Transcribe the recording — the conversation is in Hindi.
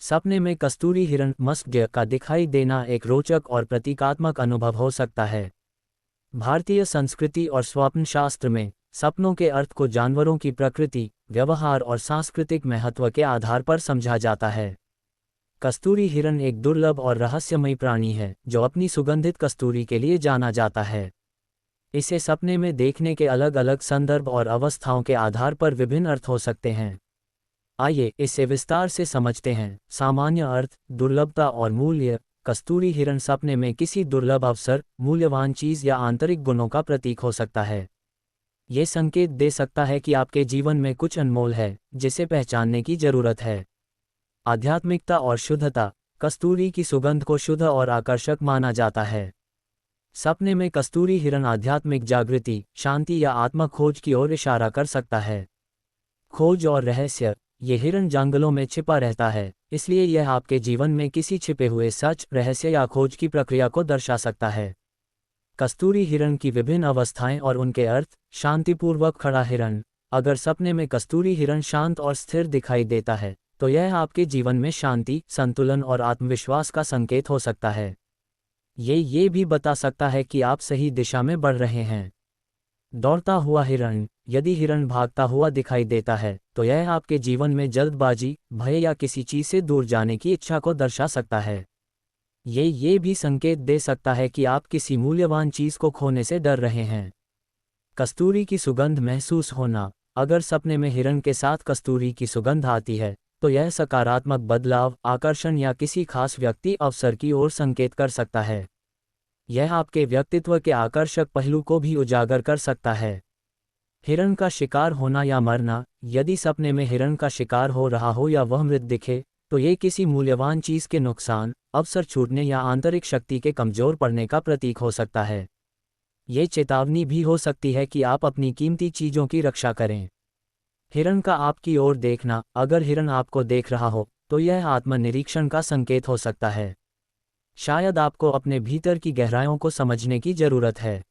सपने में कस्तूरी हिरण मत्स्य का दिखाई देना एक रोचक और प्रतीकात्मक अनुभव हो सकता है। भारतीय संस्कृति और स्वप्न शास्त्र में सपनों के अर्थ को जानवरों की प्रकृति, व्यवहार और सांस्कृतिक महत्व के आधार पर समझा जाता है। कस्तूरी हिरण एक दुर्लभ और रहस्यमयी प्राणी है जो अपनी सुगंधित कस्तूरी के लिए जाना जाता है। इसे सपने में देखने के अलग अलग संदर्भ और अवस्थाओं के आधार पर विभिन्न अर्थ हो सकते हैं। आइए इसे विस्तार से समझते हैं। सामान्य अर्थ, दुर्लभता और मूल्य। कस्तूरी हिरण सपने में किसी दुर्लभ अवसर, मूल्यवान चीज या आंतरिक गुणों का प्रतीक हो सकता है। ये संकेत दे सकता है कि आपके जीवन में कुछ अनमोल है जिसे पहचानने की जरूरत है। आध्यात्मिकता और शुद्धता। कस्तूरी की सुगंध को शुद्ध और आकर्षक माना जाता है। सपने में कस्तूरी हिरण आध्यात्मिक जागृति, शांति या आत्म खोज की ओर इशारा कर सकता है। खोज और रहस्य। ये हिरण जंगलों में छिपा रहता है, इसलिए यह आपके जीवन में किसी छिपे हुए सच, रहस्य या खोज की प्रक्रिया को दर्शा सकता है। कस्तूरी हिरण की विभिन्न अवस्थाएं और उनके अर्थ। शांतिपूर्वक खड़ा हिरण। अगर सपने में कस्तूरी हिरण शांत और स्थिर दिखाई देता है तो यह आपके जीवन में शांति, संतुलन और आत्मविश्वास का संकेत हो सकता है। ये भी बता सकता है कि आप सही दिशा में बढ़ रहे हैं। दौड़ता हुआ हिरण। यदि हिरण भागता हुआ दिखाई देता है तो यह आपके जीवन में जल्दबाजी, भय या किसी चीज से दूर जाने की इच्छा को दर्शा सकता है। ये भी संकेत दे सकता है कि आप किसी मूल्यवान चीज को खोने से डर रहे हैं। कस्तूरी की सुगंध महसूस होना। अगर सपने में हिरण के साथ कस्तूरी की सुगंध आती है तो यह सकारात्मक बदलाव, आकर्षण या किसी खास व्यक्ति, अवसर की ओर संकेत कर सकता है। यह आपके व्यक्तित्व के आकर्षक पहलू को भी उजागर कर सकता है। हिरण का शिकार होना या मरना। यदि सपने में हिरण का शिकार हो रहा हो या वह मृत दिखे तो ये किसी मूल्यवान चीज के नुकसान, अवसर छूटने या आंतरिक शक्ति के कमजोर पड़ने का प्रतीक हो सकता है। ये चेतावनी भी हो सकती है कि आप अपनी कीमती चीजों की रक्षा करें। हिरण का आपकी ओर देखना। अगर हिरण आपको देख रहा हो तो यह आत्मनिरीक्षण का संकेत हो सकता है। शायद आपको अपने भीतर की गहराइयों को समझने की जरूरत है।